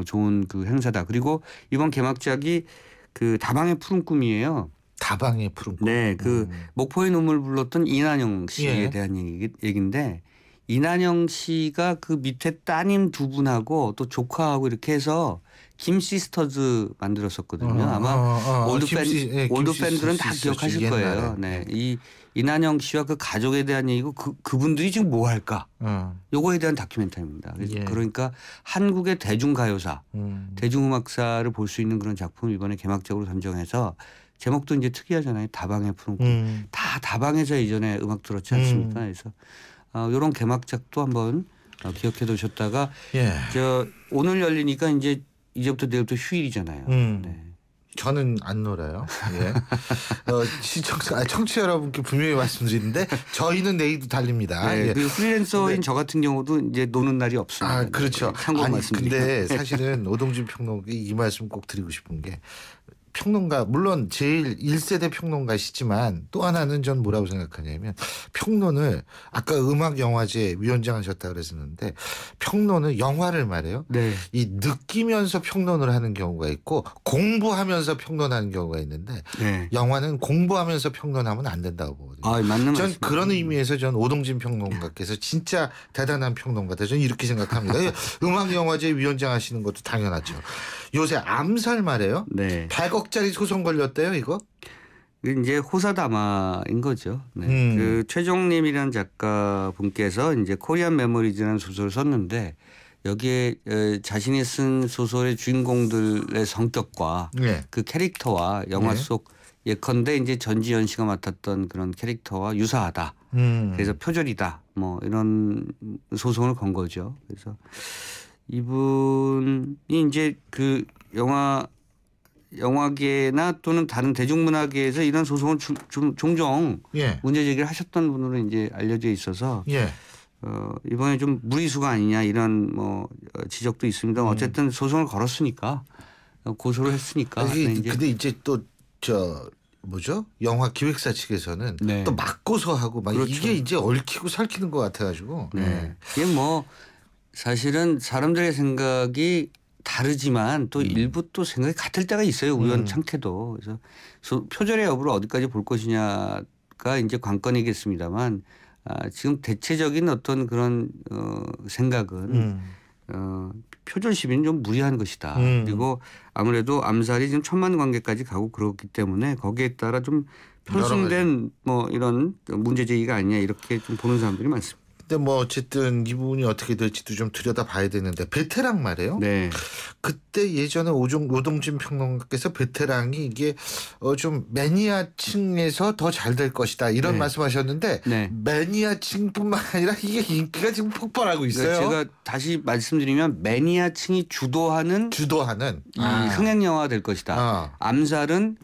[SPEAKER 19] 좋은 그 행사다. 그리고 이번 개막작이 그 다방의 푸른 꿈이에요.
[SPEAKER 3] 다방의 푸른 꿈.
[SPEAKER 19] 네, 그 목포의 눈물 불렀던 이난영 씨에
[SPEAKER 3] 예.
[SPEAKER 19] 대한 얘기인데 이난영 씨가 그 밑에 따님 두 분하고 또 조카하고 이렇게 해서 김 시스터즈 만들었었거든요. 아마 올드 팬들은 다 기억하실
[SPEAKER 3] 옛날에.
[SPEAKER 19] 거예요. 네, 이 이난영 씨와 그 가족에 대한 얘기고 그분들이 지금 뭐 할까? 요거에 대한 다큐멘터리입니다.
[SPEAKER 3] 예.
[SPEAKER 19] 그러니까 한국의 대중가요사, 대중음악사를 볼 수 있는 그런 작품 이번에 개막적으로 선정해서 제목도 이제 특이하잖아요. 다방의 푸른 꿈. 다 다방에서 이전에 음악 들었지 않습니까? 그래서 이런 개막작도 한번 기억해 두셨다가
[SPEAKER 3] 예.
[SPEAKER 19] 오늘 열리니까 이제부터 내일부터 휴일이잖아요. 네.
[SPEAKER 3] 저는 안 놀아요. 예. 청취자 여러분께 분명히 말씀드리는데 저희는 내일도 달립니다.
[SPEAKER 19] 네,
[SPEAKER 3] 예.
[SPEAKER 19] 그 프리랜서인 저 같은 경우도 이제 노는 날이 없습니다.
[SPEAKER 3] 그렇죠.
[SPEAKER 19] 참고 말씀드립니다.
[SPEAKER 3] 근데 사실은 오동진 평론가 이 말씀 꼭 드리고 싶은 게 평론가 물론 제일 1세대 평론가시지만 또 하나는 전 뭐라고 생각하냐면 평론을 아까 음악영화제 위원장 하셨다 그랬었는데 평론은 영화를 말해요.
[SPEAKER 19] 네.
[SPEAKER 3] 이 느끼면서 평론을 하는 경우가 있고 공부하면서 평론하는 경우가 있는데
[SPEAKER 19] 네.
[SPEAKER 3] 영화는 공부하면서 평론하면 안 된다고 보거든요.
[SPEAKER 19] 맞는
[SPEAKER 3] 전
[SPEAKER 19] 말씀입니다.
[SPEAKER 3] 그런 의미에서 전 오동진 평론가께서 진짜 대단한 평론가다. 저는 이렇게 생각합니다. 음악영화제 위원장 하시는 것도 당연하죠. 요새 암살 말이에요.
[SPEAKER 19] 네.
[SPEAKER 3] 100억짜리 소송 걸렸대요, 이거?
[SPEAKER 19] 이제 호사다마인 거죠. 네. 그 최종님이라는 작가 분께서 이제 코리안 메모리즈라는 소설을 썼는데 여기에 자신이 쓴 소설의 주인공들의 성격과
[SPEAKER 3] 네.
[SPEAKER 19] 그 캐릭터와 영화 속 예컨대 이제 전지현 씨가 맡았던 그런 캐릭터와 유사하다. 그래서 표절이다. 뭐 이런 소송을 건 거죠. 그래서 이분이 이제 그 영화계나 또는 다른 대중문화계에서 이런 소송을 종종 문제 제기를 하셨던 분으로 이제 알려져 있어서 이번에 좀 무리수가 아니냐 이런 지적도 있습니다. 어쨌든 소송을 걸었으니까 고소를 했으니까.
[SPEAKER 3] 근데 이제 또 뭐죠? 영화 기획사 측에서는 또 맞고서하고 막
[SPEAKER 19] 그렇죠.
[SPEAKER 3] 이게 이제 얽히고 설키는 것 같아가지고.
[SPEAKER 19] 이게 사실은 사람들의 생각이 다르지만 또 일부 또 생각이 같을 때가 있어요. 우연찮게도. 그래서 표절의 여부를 어디까지 볼 것이냐가 이제 관건이겠습니다만 지금 대체적인 어떤 그런 생각은 표절 시비는 좀 무리한 것이다. 그리고 아무래도 암살이 지금 천만 관계까지 가고 그렇기 때문에 거기에 따라 좀 편승된 이런 문제 제기가 아니냐 이렇게 좀 보는 사람들이 많습니다.
[SPEAKER 3] 근데 어쨌든 이 부분이 어떻게 될지도 좀 들여다봐야 되는데 베테랑 말이에요.
[SPEAKER 19] 네.
[SPEAKER 3] 그때 예전에 오동진 평론가께서 베테랑이 이게 좀 매니아층에서 더 잘 될 것이다 이런 말씀하셨는데 매니아층뿐만 아니라 이게 인기가 지금 폭발하고 있어요.
[SPEAKER 19] 제가 다시 말씀드리면 매니아층이 주도하는 이 흥행 영화가 될 것이다. 암살은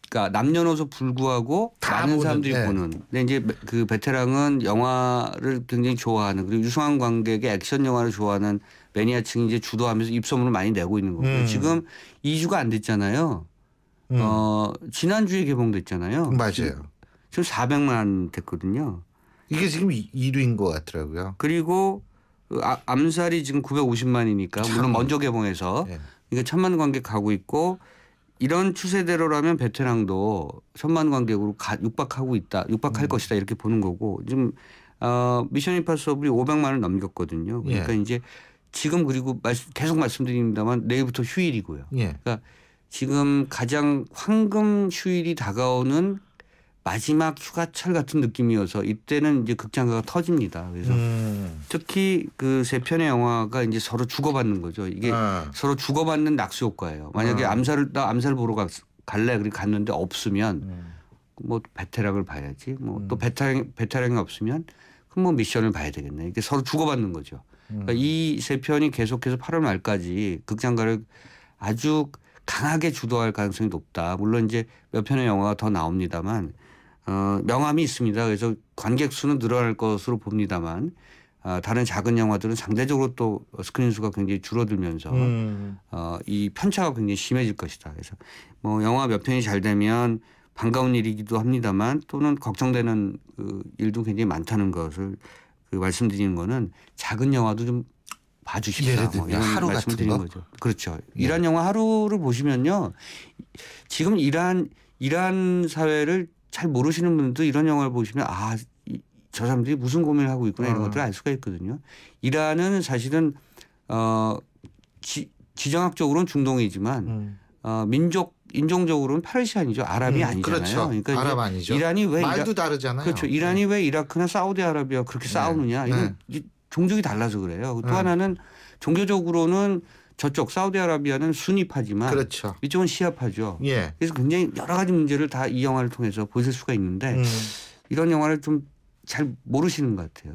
[SPEAKER 19] 그러니까 남녀노소 불구하고 많은 사람들이 보는. 근데 이제 그 베테랑은 영화를 굉장히 좋아하는 그리고 유성한 관객의 액션 영화를 좋아하는 매니아층이 이제 주도하면서 입소문을 많이 내고 있는 거고요. 지금 2주가 안 됐잖아요. 지난주에 개봉됐잖아요.
[SPEAKER 3] 맞아요.
[SPEAKER 19] 지금 400만 됐거든요.
[SPEAKER 3] 이게 지금 1위인 것 같더라고요.
[SPEAKER 19] 그리고 암살이 지금 950만이니까 물론 먼저 개봉해서 그러니까 1000만 관객 가고 있고 이런 추세대로라면 베테랑도 1000만 관객으로 육박할 것이다 이렇게 보는 거고 지금 미션 임파서블이 500만을 넘겼거든요. 그러니까 이제 지금 그리고 계속 말씀드립니다만 내일부터 휴일이고요. 그러니까 지금 가장 황금 휴일이 다가오는 마지막 휴가철 같은 느낌이어서 이때는 이제 극장가가 터집니다. 그래서 특히 그 세 편의 영화가 이제 서로 주고받는 거죠. 이게 서로 주고받는 낙수 효과예요. 만약에 나 암살 보러 갈래 그리고 갔는데 없으면 베테랑을 봐야지. 또 베테랑이 없으면 그럼 미션을 봐야 되겠네. 이게 서로 주고받는 거죠. 그러니까 이 세 편이 계속해서 8월 말까지 극장가를 아주 강하게 주도할 가능성이 높다. 물론 이제 몇 편의 영화가 더 나옵니다만 명암이 있습니다. 그래서 관객 수는 늘어날 것으로 봅니다만 다른 작은 영화들은 상대적으로 또 스크린 수가 굉장히 줄어들면서 이 편차가 굉장히 심해질 것이다. 그래서 영화 몇 편이 잘 되면 반가운 일이기도 합니다만 또는 걱정되는 그 일도 굉장히 많다는 것을 말씀드리는 거는 작은 영화도 좀 봐주십사.
[SPEAKER 3] 예를 들면
[SPEAKER 19] 이런
[SPEAKER 3] 하루
[SPEAKER 19] 말씀을
[SPEAKER 3] 같은
[SPEAKER 19] 드리는
[SPEAKER 3] 거?
[SPEAKER 19] 거죠. 그렇죠. 이란 영화 하루를 보시면요. 지금 이란 사회를 잘 모르시는 분들도 이런 영화를 보시면 저 사람들이 무슨 고민을 하고 있구나 이런 것들을 알 수가 있거든요. 이란은 사실은 지정학적으로는 중동이지만 인종적으로는 페르시안이죠. 아랍이 아니잖아요.
[SPEAKER 3] 그렇죠.
[SPEAKER 19] 그러니까
[SPEAKER 3] 아랍 아니죠.
[SPEAKER 19] 이란이 왜
[SPEAKER 3] 말도 다르잖아요.
[SPEAKER 19] 그렇죠. 이란이 왜 이라크나 사우디아라비아 그렇게 싸우느냐. 이건 종족이 달라서 그래요. 또 하나는 종교적으로는 저쪽 사우디아라비아는 순위파지만
[SPEAKER 3] 그렇죠.
[SPEAKER 19] 이쪽은 시아파죠.
[SPEAKER 3] 예.
[SPEAKER 19] 그래서 굉장히 여러 가지 문제를 다 이 영화를 통해서 보실 수가 있는데 이런 영화를 좀 잘 모르시는 것 같아요.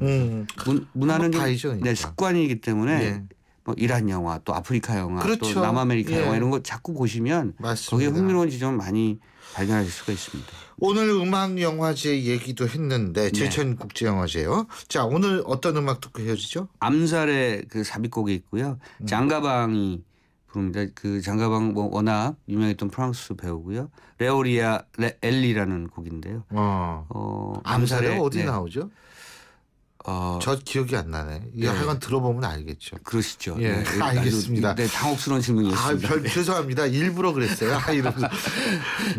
[SPEAKER 19] 문화는 좀 습관이기 때문에 뭐 이란 영화 또 아프리카 영화
[SPEAKER 3] 그렇죠.
[SPEAKER 19] 또 남아메리카 영화 이런 거 자꾸 보시면 거기에 흥미로운 지점을 많이 발견하실 수가 있습니다.
[SPEAKER 3] 오늘 음악영화제 얘기도 했는데 제천국제영화제요. 자, 오늘 어떤 음악 듣고 헤어지죠?
[SPEAKER 19] 암살의 그 삽입곡이 있고요. 장가방이 부릅니다. 그 장가방 뭐 워낙 유명했던 프랑스 배우고요. 레오리아 엘리라는 곡인데요.
[SPEAKER 3] 암살에 어디 나오죠? 저 기억이 안 나네. 이거 하여간 들어보면 알겠죠.
[SPEAKER 19] 그러시죠.
[SPEAKER 3] 예, 알겠습니다.
[SPEAKER 19] 당혹스러운 질문이었습니다.
[SPEAKER 3] 죄송합니다. 일부러 그랬어요. 이러면서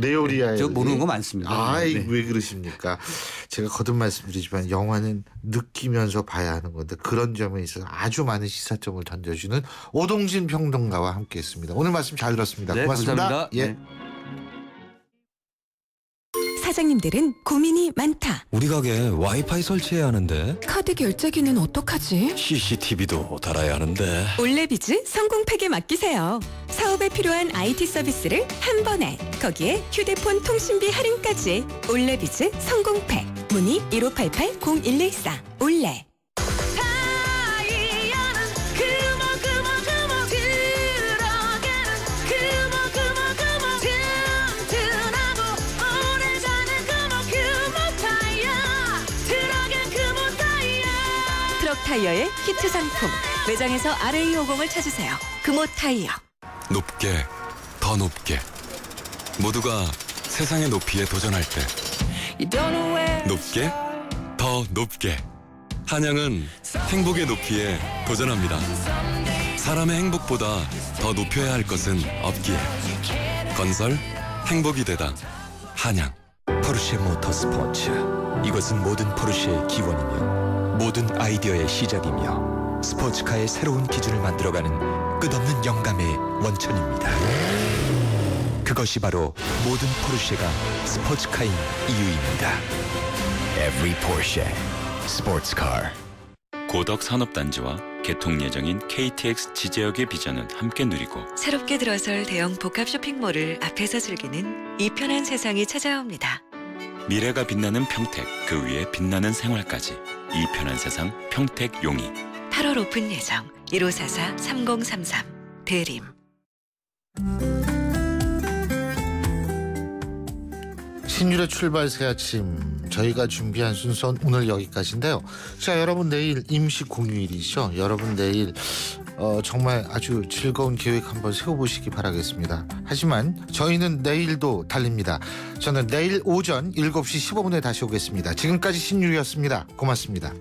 [SPEAKER 3] 레오리아.
[SPEAKER 19] 저 모르는 거 많습니다.
[SPEAKER 3] 왜 그러십니까? 제가 거듭 말씀드리지만 영화는 느끼면서 봐야 하는 건데 그런 점에 있어서 아주 많은 시사점을 던져주는 오동진 평론가와 함께했습니다. 오늘 말씀 잘 들었습니다. 고맙습니다.
[SPEAKER 19] 감사합니다.
[SPEAKER 3] 예.
[SPEAKER 2] 사장님들은 고민이 많다.
[SPEAKER 11] 우리 가게 와이파이 설치해야 하는데
[SPEAKER 2] 카드 결제기는 어떡하지?
[SPEAKER 11] CCTV도 달아야 하는데
[SPEAKER 2] 올레비즈 성공팩에 맡기세요. 사업에 필요한 IT 서비스를 한 번에. 거기에 휴대폰 통신비 할인까지. 올레비즈 성공팩. 문의 1588-0114. 올레. 타이어의 히트 상품. 매장에서 RA50을 찾으세요. 금호 타이어.
[SPEAKER 20] 높게, 더 높게. 모두가 세상의 높이에 도전할 때 높게, 더 높게. 한양은 행복의 높이에 도전합니다. 사람의 행복보다 더 높여야 할 것은 없기에. 건설, 행복이 되다. 한양.
[SPEAKER 21] 포르쉐 모터스포츠. 이것은 모든 포르쉐의 기원이며 모든 아이디어의 시작이며 스포츠카의 새로운 기준을 만들어가는 끝없는 영감의 원천입니다. 그것이 바로 모든 포르쉐가 스포츠카인 이유입니다. Every Porsche Sports Car.
[SPEAKER 22] 고덕 산업단지와 개통 예정인 KTX 지제역의 비전은 함께 누리고
[SPEAKER 8] 새롭게 들어설 대형 복합 쇼핑몰을 앞에서 즐기는 이 편한 세상이 찾아옵니다.
[SPEAKER 22] 미래가 빛나는 평택, 그 위에 빛나는 생활까지. 이 편한 세상 평택 용이.
[SPEAKER 8] 8월 오픈 예정 1544-3033 대림.
[SPEAKER 3] 신율의 출발 새 아침, 저희가 준비한 순서는 오늘 여기까지인데요. 자, 여러분 내일 임시 공휴일이죠. 여러분 내일 정말 아주 즐거운 계획 한번 세워보시기 바라겠습니다. 하지만 저희는 내일도 달립니다. 저는 내일 오전 7시 15분에 다시 오겠습니다. 지금까지 신율이었습니다. 고맙습니다.